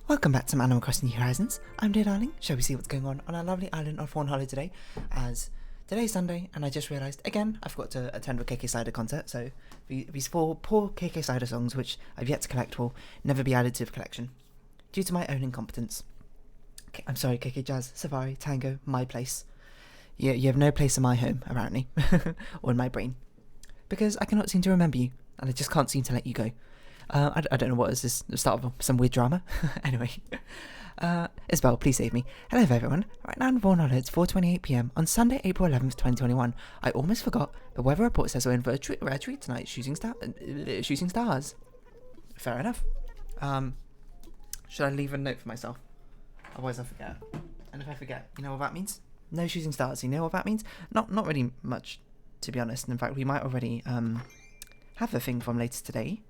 Welcome back to Animal Crossing New Horizons. I'm dear darling. Shall we see what's going on our lovely island of Fawnhollow today? As today's Sunday, and I just realised again I forgot to attend a KK Slider concert. So these four poor KK Slider songs, which I've yet to collect, will never be added to the collection due to my own incompetence. I'm sorry, KK Jazz, Safari, Tango, my place. You have no place in my home, apparently, or in my brain, because I cannot seem to remember you, and I just can't seem to let you go. I don't know what is this, the start of some weird drama. Anyway, Isabel, please save me. Hello everyone. Right now in Fawnhallow, it's 4:28 PM on Sunday, April 11th, 2021. I almost forgot. The weather report says we're in for a rare treat tonight, shooting stars. Fair enough. Should I leave a note for myself? Otherwise I forget. And if I forget, you know what that means? No shooting stars. You know what that means? Not really much, to be honest. In fact, we might already have the thing from later today.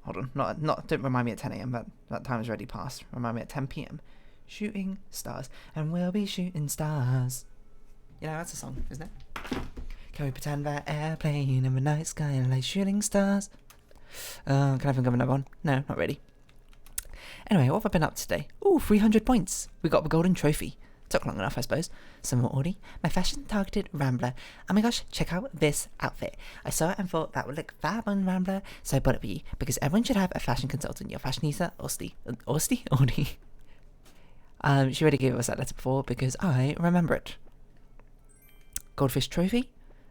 Hold on, don't remind me at 10 AM, that time is already past. Remind me at 10 PM. Shooting stars, and we'll be shooting stars. You know, that's a song, isn't it? Can we pretend that airplane in the night sky like shooting stars? Can I think of another one? No, not really. Anyway, what have I been up to today? Ooh, 300 points. We got the golden trophy. Took long enough, I suppose. Some more Audi, my fashion-targeted Rambler. Oh my gosh, check out this outfit. I saw it and thought that would look fab on Rambler, so I bought it for you, because everyone should have a fashion consultant. Your fashionista, Audi. She already gave us that letter before, because I remember it. Goldfish trophy,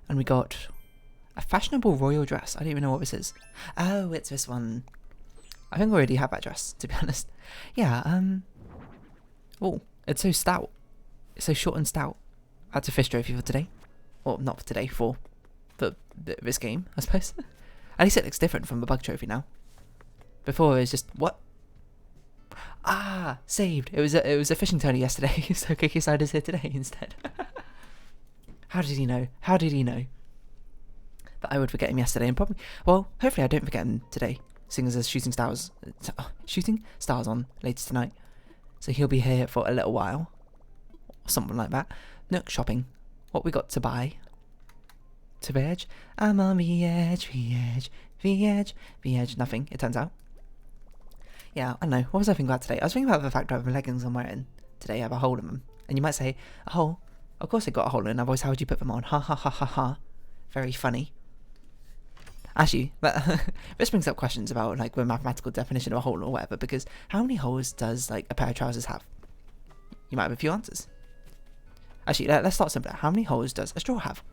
and we got a fashionable royal dress. I don't even know what this is. Oh, it's this one. I think we already have that dress, to be honest. Yeah, oh, it's so stout. It's so short and stout. That's a fish trophy for today. Well, not for today, for this game, I suppose. At least it looks different from the bug trophy now. Before it was just, what? Ah, saved. It was a fishing tourney yesterday, so KK Slider's here today instead. How did he know? How did he know that I would forget him yesterday? And probably, well, hopefully I don't forget him today, seeing as there's shooting stars on later tonight. So he'll be here for a little while. Or something like that. Nook shopping. What we got to buy? To the edge? I'm on the edge, the edge, the edge, the edge. Nothing, it turns out. Yeah, I don't know. What was I thinking about today? I was thinking about the fact that the leggings I'm wearing today have a hole in them. And you might say, a hole? Of course they got a hole in. Otherwise, how would you put them on? Ha ha ha ha ha. Very funny. Actually, this brings up questions about like the mathematical definition of a hole or whatever, because how many holes does like a pair of trousers have? You might have a few answers. Actually, let's start simpler. How many holes does a straw have?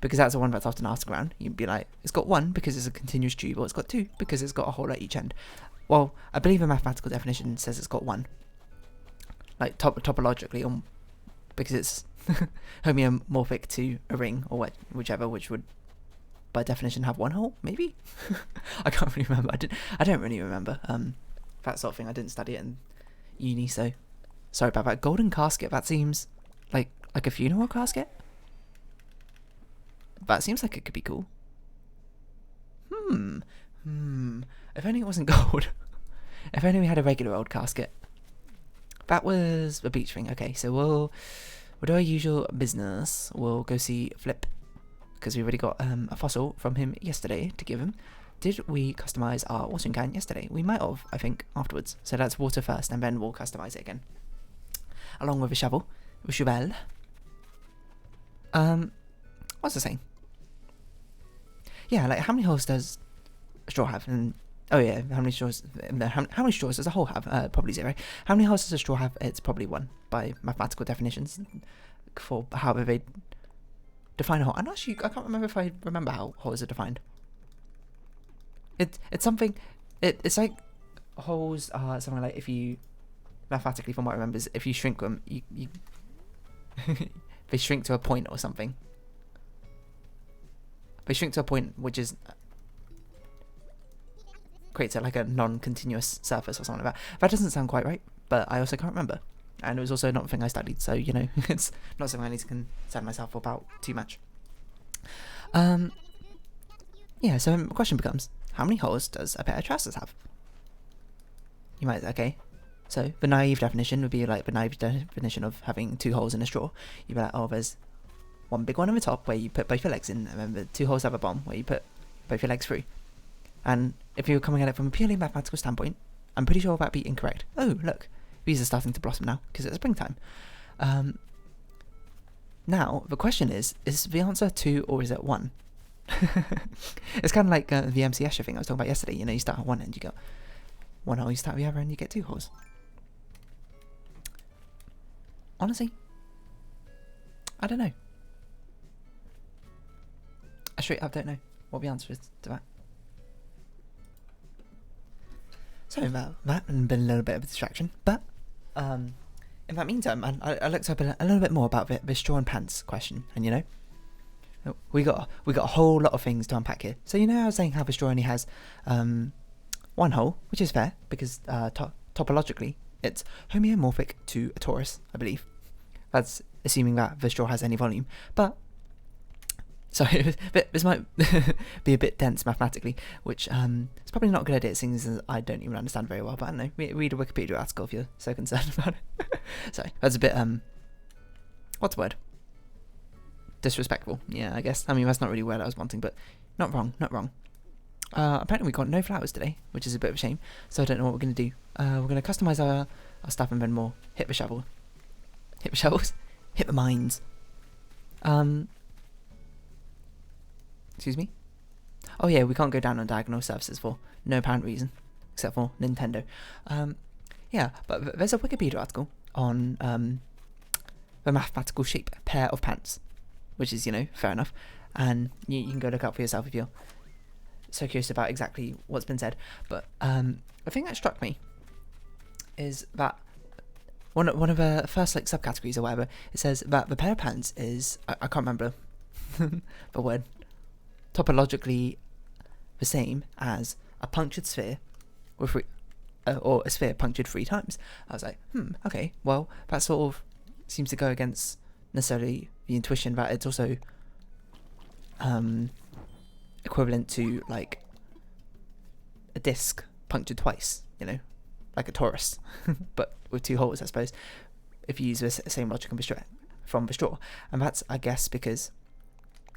Because that's the one that's often asked around. You'd be like, it's got one because it's a continuous tube, or it's got two because it's got a hole at each end. Well, I believe the mathematical definition says it's got one. Like topologically, because it's homeomorphic to a ring or whichever, which would by definition have one hole, maybe? I can't really remember. I don't really remember that sort of thing. I didn't study it in uni, so sorry about that. Golden casket, that seems like a funeral casket. That seems like it could be cool. If only it wasn't gold. If only we had a regular old casket. That was a beach thing. Okay, so we'll do our usual business. We'll go see Flip, because we already got a fossil from him yesterday to give him. Did we customize our watering can yesterday? We might have, I think, afterwards. So let's water first, and then we'll customize it again. Along with a shovel. With shovel. What's I saying? Yeah, like how many holes does a straw have? And oh yeah, how many straws does a hole have? Probably 0. How many holes does a straw have? It's probably 1 by mathematical definitions for however they define a hole. And actually, I can't remember if I remember how holes are defined. It's something. It's like holes are something like, if you mathematically, from what I remember, is if you shrink them, you they shrink to a point or something. They shrink to a point which is creates like a non-continuous surface or something like that. That doesn't sound quite right, but I also can't remember. And it was also not a thing I studied, so, you know, it's not something I need to concern myself about too much. Yeah, so the question becomes, how many holes does a pair of trousers have? You might, okay, so the naive definition would be like the naive definition of having 2 holes in a straw. You'd be like, oh, there's one big one on the top where you put both your legs in, and then the 2 holes have a bottom where you put both your legs through. And if you were coming at it from a purely mathematical standpoint, I'm pretty sure that'd be incorrect. Oh, look, bees are starting to blossom now because it's springtime. Now, the question is the answer 2 or is it 1? It's kind of like the MC Escher thing I was talking about yesterday. You know, you start at one end, you get 1 hole, you start at the other end, you get 2 holes. Honestly, I don't know. I straight up don't know what the answer is to that. Sorry about that, and been a little bit of a distraction. But in that meantime, I looked up a little bit more about the straw and pants question, and you know, we got a whole lot of things to unpack here. So you know, I was saying how the straw only has 1 hole, which is fair because topologically it's homeomorphic to a torus, I believe. That's assuming that the straw has any volume. But sorry, this might be a bit dense mathematically, which is probably not a good idea, seeing as I don't even understand very well. But I don't know, read a Wikipedia article if you're so concerned about it. Sorry, that's a bit what's the word? Disrespectful. Yeah, I guess. I mean, that's not really where I was wanting, but not wrong. Apparently we got no flowers today, which is a bit of a shame. So I don't know what we're going to do. We're going to customize our stuff and then more. Hit the shovel. Hit the shovels. Hit the mines. Excuse me? Oh yeah, we can't go down on diagonal surfaces for no apparent reason, except for Nintendo. Yeah, but there's a Wikipedia article on the mathematical shape pair of pants, which is, you know, fair enough. And you can go look up for yourself if you're so curious about exactly what's been said. But the thing that struck me is that one of the first like subcategories or whatever, it says that the pair of pants is, I can't remember the word, topologically the same as a punctured sphere with or a sphere punctured 3 times. I was like, okay, well, that sort of seems to go against necessarily the intuition that it's also equivalent to like a disc punctured twice, you know, like a torus, but with 2 holes, I suppose, if you use the same logic from the straw. And that's, I guess, because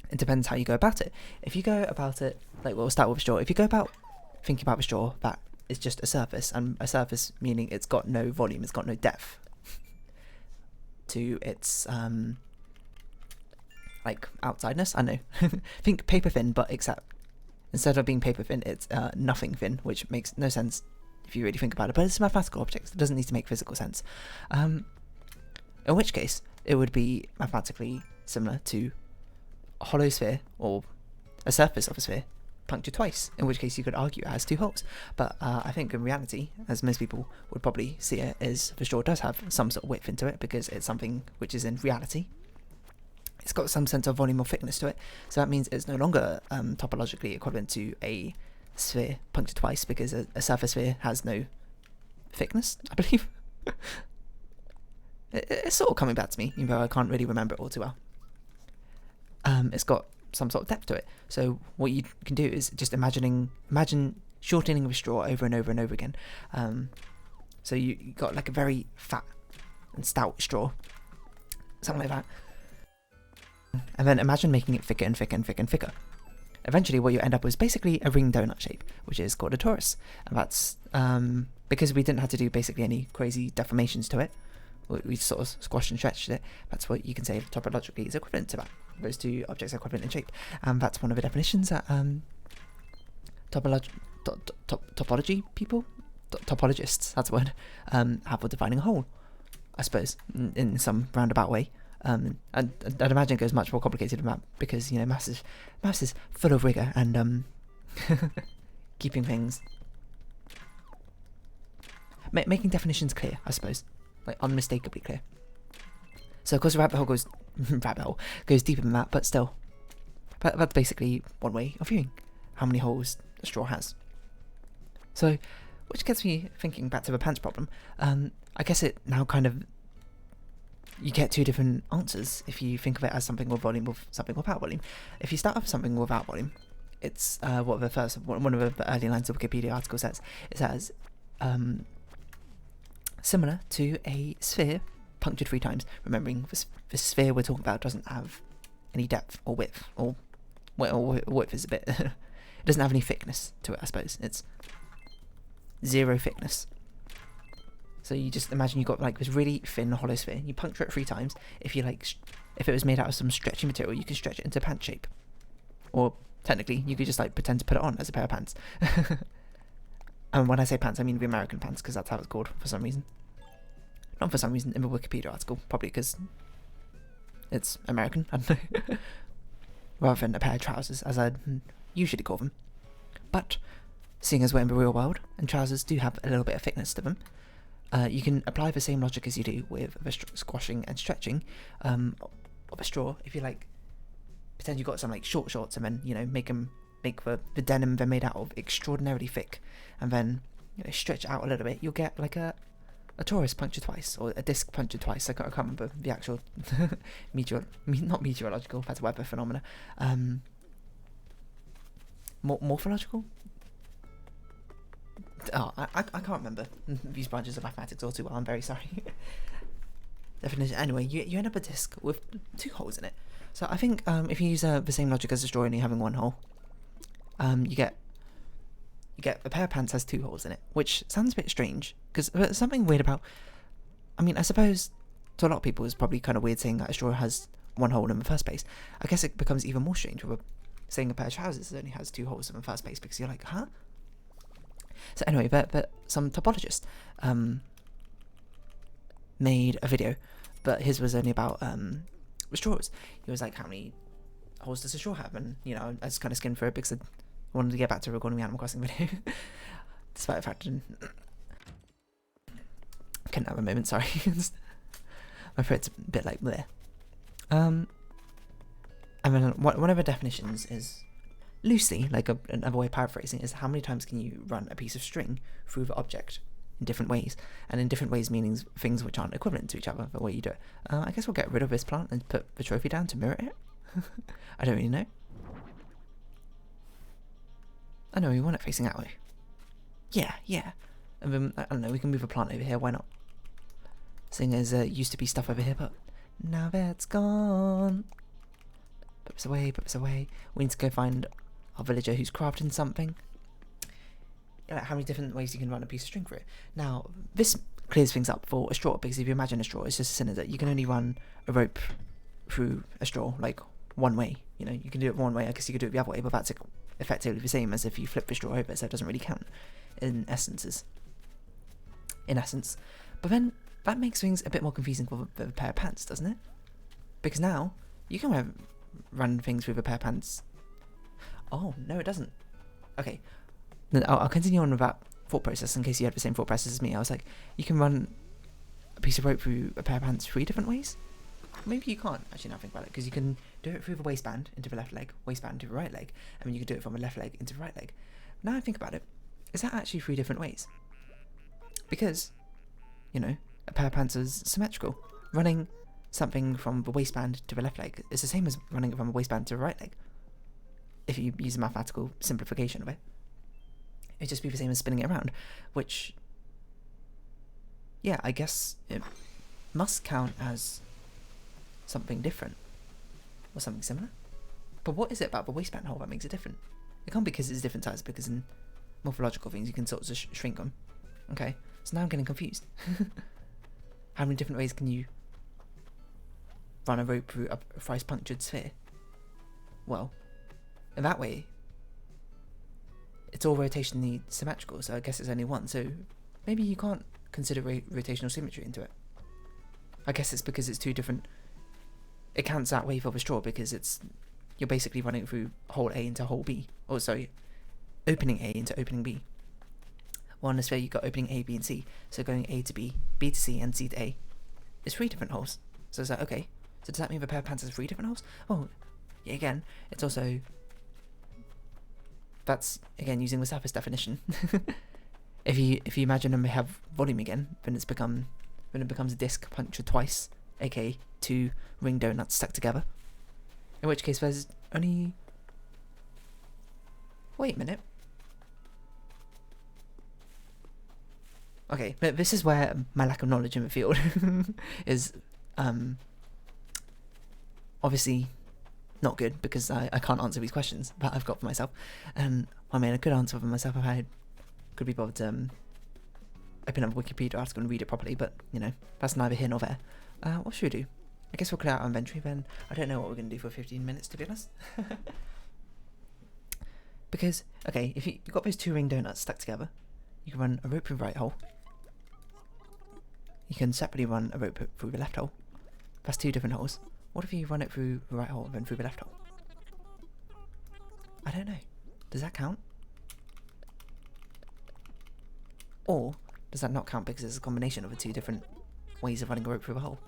it depends how you go about it. If you go about it, like, we'll start with a straw. If you go about thinking about the straw, that is just a surface, and a surface meaning it's got no volume, it's got no depth to its like outsideness. I know. Think paper thin, but except instead of being paper thin, it's nothing thin, which makes no sense if you really think about it. But it's a mathematical object; it doesn't need to make physical sense. In which case, it would be mathematically similar to a hollow sphere or a surface of a sphere punctured twice, in which case you could argue it has 2 holes. But I think in reality, as most people would probably see it, is the straw does have some sort of width into it because it's something which is in reality. It's got some sense of volume or thickness to it, so that means it's no longer topologically equivalent to a sphere punctured twice because a surface sphere has no thickness, I believe. It's sort of coming back to me, even though I can't really remember it all too well. It's got some sort of depth to it. So what you can do is just imagine shortening of a straw over and over and over again. So you got like a very fat and stout straw, something like that. And then imagine making it thicker and thicker and thicker and thicker. Eventually what you end up with is basically a ring donut shape, which is called a torus. And that's because we didn't have to do basically any crazy deformations to it. We sort of squashed and stretched it. That's what you can say topologically is equivalent to that. Those 2 objects are equivalent in shape. And that's one of the definitions that topology people, topologists, that's the word, have for defining a whole, I suppose, in some roundabout way. And I'd imagine it goes much more complicated than that because, you know, maths is full of rigour and keeping things, making definitions clear, I suppose, like unmistakably clear. So of course the rabbit hole goes deeper than that, but still, that's basically one way of viewing how many holes a straw has. So, which gets me thinking back to the pants problem. I guess it now kind of, you get 2 different answers if you think of it as something with volume or something without volume. If you start off with something without volume, it's what the first one of the early lines of the Wikipedia article says. It says similar to a sphere punctured 3 times. Remembering the sphere we're talking about doesn't have any depth or width, or width is a bit doesn't have any thickness to it, I suppose. It's 0 thickness. So you just imagine you've got like this really thin hollow sphere. You puncture it 3 times. If you like, if it was made out of some stretchy material, you could stretch it into pant shape. Or technically, you could just like pretend to put it on as a pair of pants. And when I say pants, I mean the American pants, because that's how it's called for some reason. Not for some reason in the Wikipedia article, probably because it's American, I don't know. Rather than a pair of trousers, as I'd usually call them. But, seeing as we're in the real world, and trousers do have a little bit of thickness to them, you can apply the same logic as you do with the squashing and stretching of a straw. If you like, pretend you've got some like short shorts and then, you know, make the denim they're made out of extraordinarily thick, and then, you know, stretch it out a little bit, you'll get like a torus puncture twice, or a disc puncture twice. I can't remember the actual not meteorological, that's weather phenomena. Morphological? Oh, I can't remember these branches of mathematics all too well, I'm very sorry. Definition. Anyway, you end up a disc with 2 holes in it. So I think if you use the same logic as a straw, only having 1 hole, you get a pair of pants has 2 holes in it, which sounds a bit strange, because there's something weird about, I mean, I suppose to a lot of people it's probably kind of weird saying that a straw has 1 hole in the first place. I guess it becomes even more strange with saying a pair of trousers only has 2 holes in the first place, because you're like, huh? So anyway, but some topologists made a video, but his was only about straws. He was like, how many holes does a straw have? And, you know, I just kind of skimmed through it because I wanted to get back to recording the Animal Crossing video. Despite the fact I couldn't have a moment, sorry. My throat's a bit like bleh. And then one of the definitions is loosely, like another way of paraphrasing, is how many times can you run a piece of string through the object in different ways, and in different ways meaning things which aren't equivalent to each other, the way you do it. I guess we'll get rid of this plant and put the trophy down to mirror it. I don't really know. I know we want it facing that way. Yeah. And then, I don't know, we can move a plant over here, why not? Seeing as used to be stuff over here, but now that's gone. Put this away. We need to go find our villager who's crafting something. Like how many different ways you can run a piece of string through it. Now, this clears things up for a straw, because if you imagine a straw, it's just a cylinder. You can only run a rope through a straw, like, one way. You know, you can do it one way, I guess you could do it the other way, but that's effectively the same as if you flip the straw over, so it doesn't really count in essence. But then, that makes things a bit more confusing for a pair of pants, doesn't it? Because now, you can run things with a pair of pants. Oh, no it doesn't. Okay, I'll continue on with that thought process in case you had the same thought process as me. I was like, you can run a piece of rope through a pair of pants 3 different ways? Maybe you can't, actually, now think about it, because you can do it through the waistband into the left leg, waistband into the right leg, and then you can do it from the left leg into the right leg. Now I think about it, is that actually 3 different ways? Because, you know, a pair of pants is symmetrical. Running something from the waistband to the left leg is the same as running it from the waistband to the right leg. If you use a mathematical simplification of it. It'd just be the same as spinning it around, which, yeah, I guess it must count as something different, or something similar. But what is it about the waistband hole that makes it different? It can't be because it's different size, because in morphological things you can sort of just shrink them. Okay, so now I'm getting confused. How many different ways can you run a rope through a thrice punctured sphere? Well, in that way, it's all rotationally symmetrical, so I guess it's only one, so maybe you can't consider rotational symmetry into it. I guess it's because it's 2 different... It counts that way for the straw, because you're basically running it through hole A into hole B. Or sorry, opening A into opening B. Well, in the sphere you've got opening A, B and C, so going A to B, B to C and C to A is 3 different holes. So it's like, okay, so does that mean the pair of pants has 3 different holes? Oh, yeah, again, it's also... That's, again, using the surface definition. If you imagine them have volume again, then it becomes a disc punctured twice, aka 2 ring donuts stuck together. In which case there's only... Wait a minute. Okay, but this is where my lack of knowledge in the field is obviously not good, because I can't answer these questions that I've got for myself. And I mean, I could answer for myself if I could be bothered to open up a Wikipedia article and read it properly, but, you know, that's neither here nor there. What should we do? I guess we'll clear out our inventory then. I don't know what we're going to do for 15 minutes, to be honest. Because, okay, if you've got those 2 ring donuts stuck together, you can run a rope through the right hole. You can separately run a rope through the left hole. That's 2 different holes. What if you run it through the right hole and then through the left hole? I don't know. Does that count? Or does that not count because it's a combination of the 2 different ways of running a rope through a hole?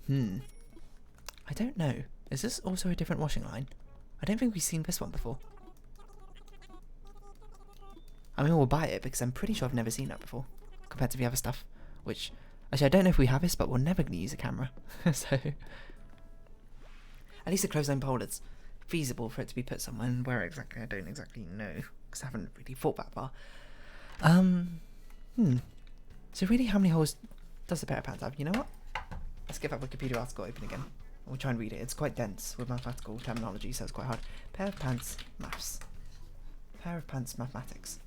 I don't know. Is this also a different washing line? I don't think we've seen this one before. I mean, we'll buy it because I'm pretty sure I've never seen that before compared to the other stuff. Which, actually, I don't know if we have this, but we're never going to use a camera. So, at least a clothesline pole that's feasible for it to be put somewhere. And where exactly, I don't exactly know because I haven't really thought that far. So really, how many holes does a pair of pants have? You know what? Let's get that Wikipedia article open again. We'll try and read it. It's quite dense with mathematical terminology, so it's quite hard. Pair of pants, maths. Pair of pants, mathematics.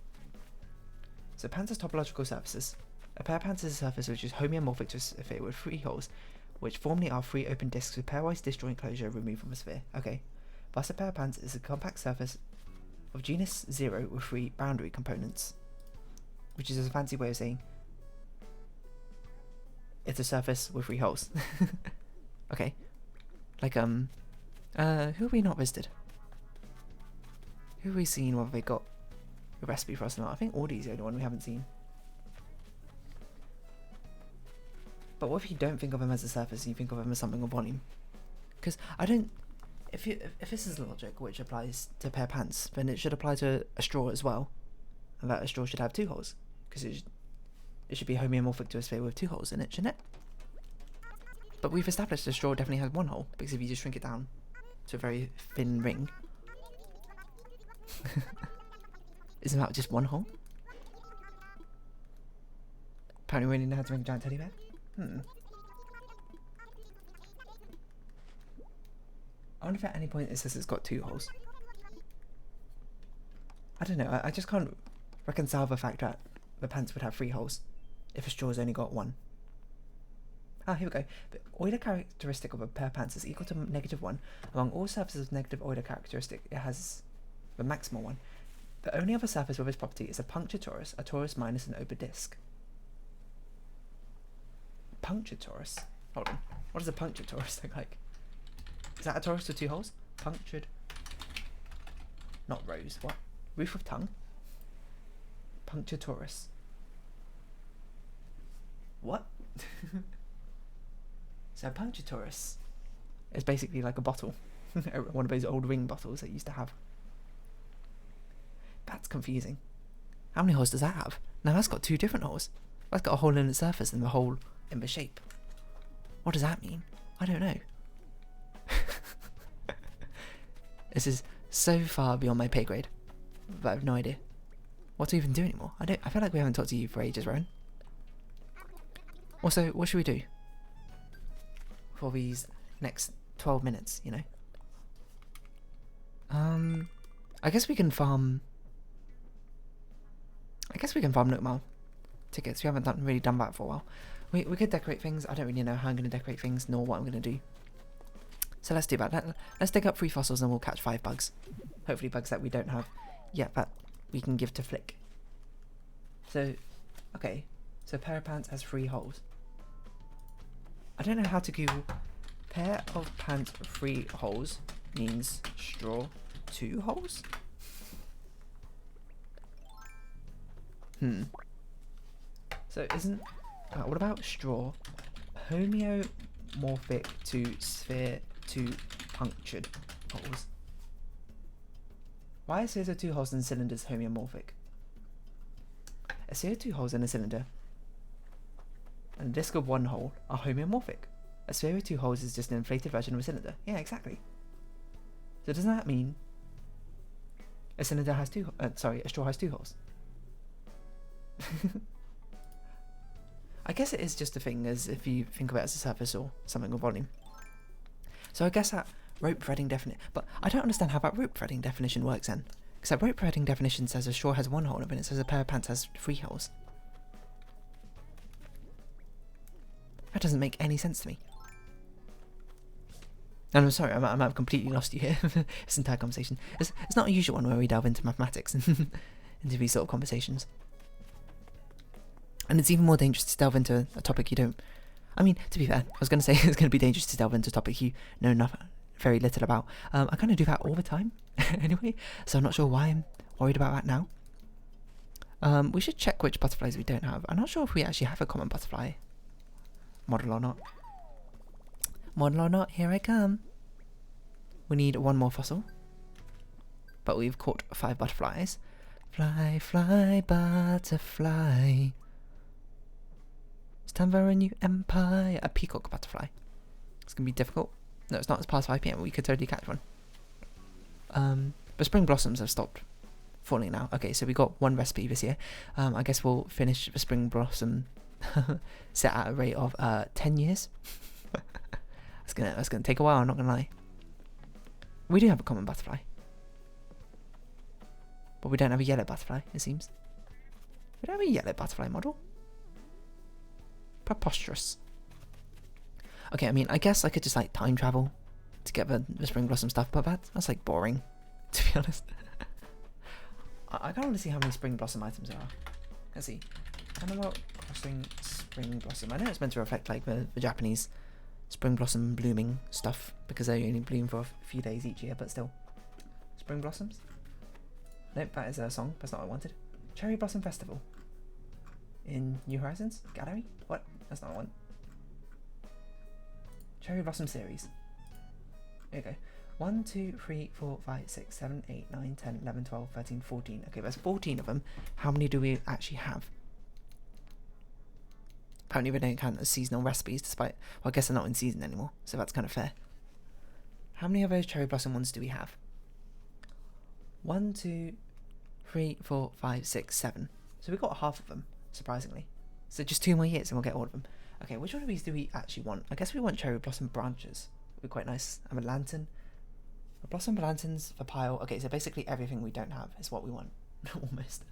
So pants are topological surfaces. A pair of pants is a surface which is homeomorphic to a sphere with 3 holes, which formally are 3 open discs with pairwise disjoint closure removed from a sphere. Okay. Thus a pair of pants is a compact surface of genus 0 with 3 boundary components, which is a fancy way of saying it's a surface with 3 holes. Okay. Like, who have we not visited? Who have we seen whether they got a recipe for us or not? I think Audie's the only one we haven't seen. But what if you don't think of them as a surface and you think of them as something of volume? Because I don't... If this is logic which applies to a pair of pants, then it should apply to a straw as well. And that a straw should have 2 holes. Because it should be homeomorphic to a sphere with 2 holes in it, shouldn't it? But we've established the straw definitely has 1 hole, because if you just shrink it down to a very thin ring... Isn't that just 1 hole? Apparently we only know how to make a giant teddy bear? I wonder if at any point it says it's got 2 holes. I don't know, I just can't reconcile the fact that the pants would have 3 holes if a straw's only got 1. Ah, here we go. The Euler characteristic of a pair of pants is equal to -1. Among all surfaces with negative Euler characteristic, it has the maximal one. The only other surface with this property is a punctured torus, a torus minus an open disk. Punctured torus? Hold on. What does a punctured torus look like? Is that a torus with 2 holes? Punctured. Not rose. What? Roof of tongue? Punctured torus. What? So a punctured torus is basically like a bottle. One of those old ring bottles that you used to have. That's confusing. How many holes does that have? Now that's got 2 different holes. That's got a hole in its surface and the hole in the shape. What does that mean? I don't know. This is so far beyond my pay grade, but I have no idea what to even do anymore. I feel like we haven't talked to you for ages, Rowan. Also, what should we do for these next 12 minutes, you know? I guess we can farm... Nook Mile tickets. We haven't really done that for a while. We could decorate things. I don't really know how I'm going to decorate things, nor what I'm going to do. So let's do that. Let's dig up 3 fossils and we'll catch 5 bugs. Hopefully bugs that we don't have yet that we can give to Flick. So, okay. So pair of pants has 3 holes. I don't know how to Google pair of pants 3 holes means straw 2 holes? So isn't... what about straw homeomorphic to sphere to punctured holes? Why is spheres of 2 holes and cylinders homeomorphic? A sphere of 2 holes in a cylinder and a disc of 1 hole are homeomorphic. A sphere with 2 holes is just an inflated version of a cylinder. Yeah, exactly. So doesn't that mean a cylinder has 2... a straw has 2 holes? I guess it is just a thing as if you think of it as a surface or something with volume. So I guess that rope threading definition. But I don't understand how that rope threading definition works then. Because that rope threading definition says a straw has 1 hole and it says a pair of pants has 3 holes. That doesn't make any sense to me. And I'm sorry, I might have completely lost you here. This entire conversation. It's not a usual one where we delve into mathematics and into these sort of conversations. And it's even more dangerous to delve into a topic you don't... I mean, to be fair, I was going to say it's going to be dangerous to delve into a topic you know very little about. I kind of do that all the time anyway, so I'm not sure why I'm worried about that now. We should check which butterflies we don't have. I'm not sure if we actually have a common butterfly model or not. Model or not, here I come. We need 1 more fossil. But we've caught 5 butterflies. Fly, fly, butterfly. It's time for a new empire. A peacock butterfly. It's going to be difficult. No, it's not. It's past 5 PM. We could totally catch one. But spring blossoms have stopped falling now. Okay, so we got 1 recipe this year. I guess we'll finish the spring blossom set at a rate of 10 years. That's gonna take a while, I'm not gonna lie. We do have a common butterfly. But we don't have a yellow butterfly, it seems. We don't have a yellow butterfly model. Preposterous. Okay, I mean, I guess I could just like time travel to get the spring blossom stuff, but that's like boring, to be honest. I kind of want to see how many spring blossom items there are. Let's see. Animal Crossing spring blossom. I know it's meant to reflect like the Japanese spring blossom blooming stuff because they only bloom for a few days each year, but still. Spring blossoms? Nope, that is a song. That's not what I wanted. Cherry Blossom Festival. In New Horizons? Gallery? What? That's not what I want. Cherry Blossom Series. There you go. 1, 2, 3, 4, 5, 6, 7, 8, 9, 10, 11, 12, 13, 14. Okay, there's 14 of them. How many do we actually have? Apparently they don't count as seasonal recipes despite... Well, I guess they're not in season anymore, so that's kind of fair. How many of those cherry blossom ones do we have? 1, 2, 3, 4, 5, 6, 7. So we got half of them, surprisingly. So just 2 more years and we'll get all of them. Okay, which one of these do we actually want? I guess we want cherry blossom branches. Would be quite nice. And a lantern. A blossom lanterns for pile. Okay, so basically everything we don't have is what we want. Almost.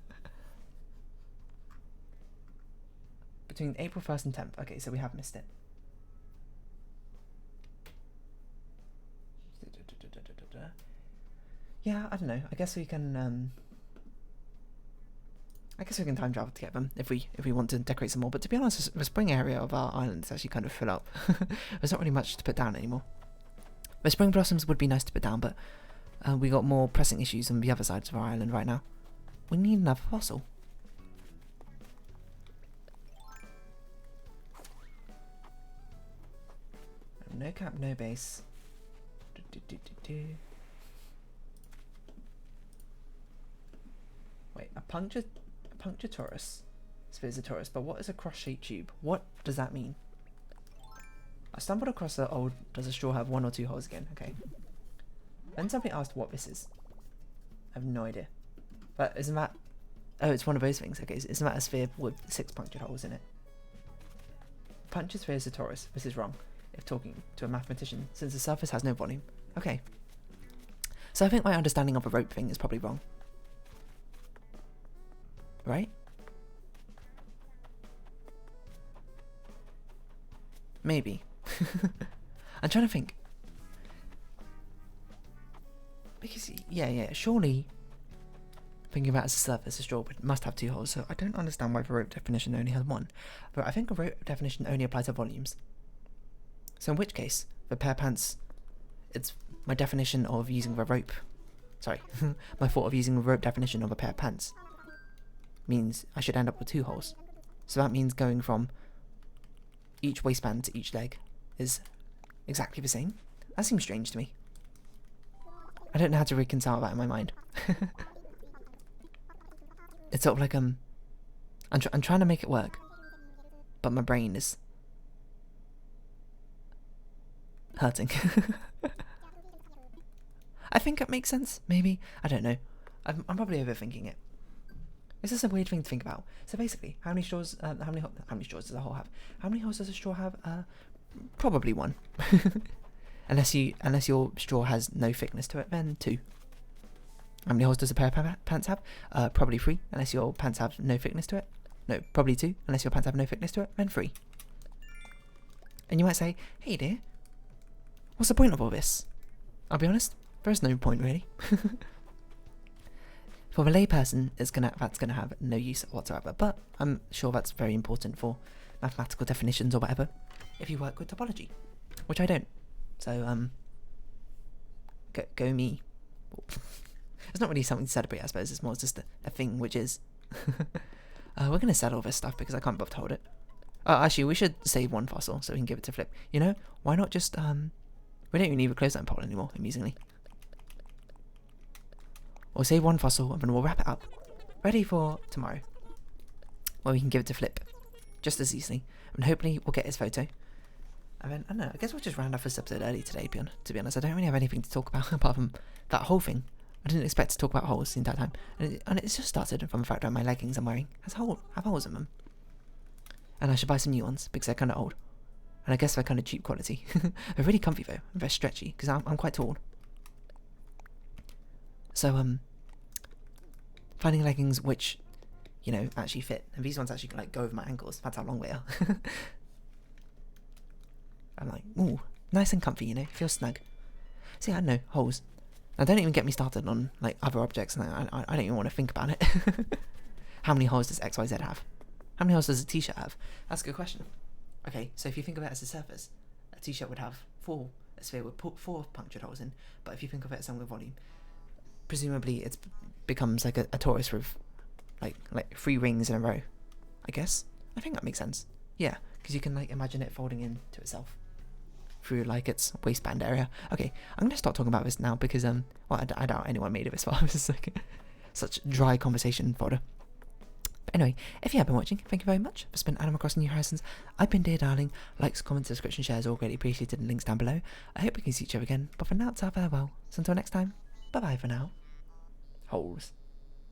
Between April 1st and 10th. Okay, so we have missed it. Yeah, I don't know. I guess we can time travel to get them if we want to decorate some more. But to be honest, the spring area of our island is actually kind of full up. There's not really much to put down anymore. The spring blossoms would be nice to put down, but we got more pressing issues on the other sides of our island right now. We need another fossil. No cap, no base. Wait, a punctatorus spheres a torus, but what is a cross-shaped tube? What does that mean? I stumbled across the old does a straw have 1 or 2 holes again? Okay. Then somebody asked what this is. I have no idea. But isn't that... Oh, it's one of those things. Okay, isn't that a sphere with 6 punctured holes in it? Punctured sphere is a torus. This is wrong if talking to a mathematician, since the surface has no volume. Okay. So I think my understanding of a rope thing is probably wrong. Right? Maybe. I'm trying to think. Because, yeah, surely, thinking about it as a surface, a straw must have 2 holes, so I don't understand why the rope definition only has 1. But I think a rope definition only applies to volumes. So in which case, the pair of pants, it's my definition of using the rope. Sorry, my thought of using the rope definition of a pair of pants means I should end up with 2 holes. So that means going from each waistband to each leg is exactly the same. That seems strange to me. I don't know how to reconcile that in my mind. It's sort of like I'm trying to make it work, but my brain is hurting. I think it makes sense, maybe. I don't know. I'm probably overthinking it. It's just a weird thing to think about. So basically, how many straws? How many straws does a hole have? How many holes does a straw have? Probably 1. Unless your straw has no thickness to it, then 2. How many holes does a pair of pants have? Probably 3, unless your pants have no thickness to it. No, probably 2, unless your pants have no thickness to it, then 3. And you might say, hey dear, what's the point of all this? I'll be honest, there's no point really. For the layperson, that's gonna have no use whatsoever, but I'm sure that's very important for mathematical definitions or whatever, if you work with topology, which I don't. So, go me. It's not really something to celebrate, I suppose. It's more just a thing, which is... we're going to sell all this stuff because I can't bother to hold it. Actually, we should save 1 fossil so we can give it to Flip. You know, why not just... we don't even need a clothesline pole anymore, amusingly. We'll save 1 fossil and then we'll wrap it up. Ready for tomorrow. Where we can give it to Flip. Just as easily. And hopefully we'll get his photo. And then, I don't know, I guess we'll just round off this episode early today, to be honest. I don't really have anything to talk about apart from that whole thing. I didn't expect to talk about holes the entire time. And it's just started from the fact that my leggings I'm wearing have holes in them. And I should buy some new ones because they're kind of old. And I guess they're kind of cheap quality. They're really comfy though, and they're stretchy because I'm quite tall. So, finding leggings which, you know, actually fit. And these ones actually like go over my ankles. That's how long they are. I'm like, ooh, nice and comfy, you know, feels snug. See, I don't know, holes. Now, don't even get me started on like other objects. I don't even want to think about it. How many holes does XYZ have? How many holes does a t-shirt have? That's a good question. Okay, so if you think of it as a surface, a t-shirt would have 4. A sphere would put 4 punctured holes in. But if you think of it as something with volume, presumably it becomes like a torus with like 3 rings in a row. I guess. I think that makes sense. Yeah, because you can like imagine it folding into itself through like its waistband area. Okay, I'm gonna start talking about this now because well, I doubt anyone made it this far. This is like such dry conversation fodder. But anyway, if you have been watching, thank you very much for spending Animal Crossing New Horizons. I've been Dear Darling. Likes, comments, subscription, shares, all greatly appreciated, and links down below. I hope we can see each other again. But for now, it's our farewell. So until next time, bye bye for now. Holes.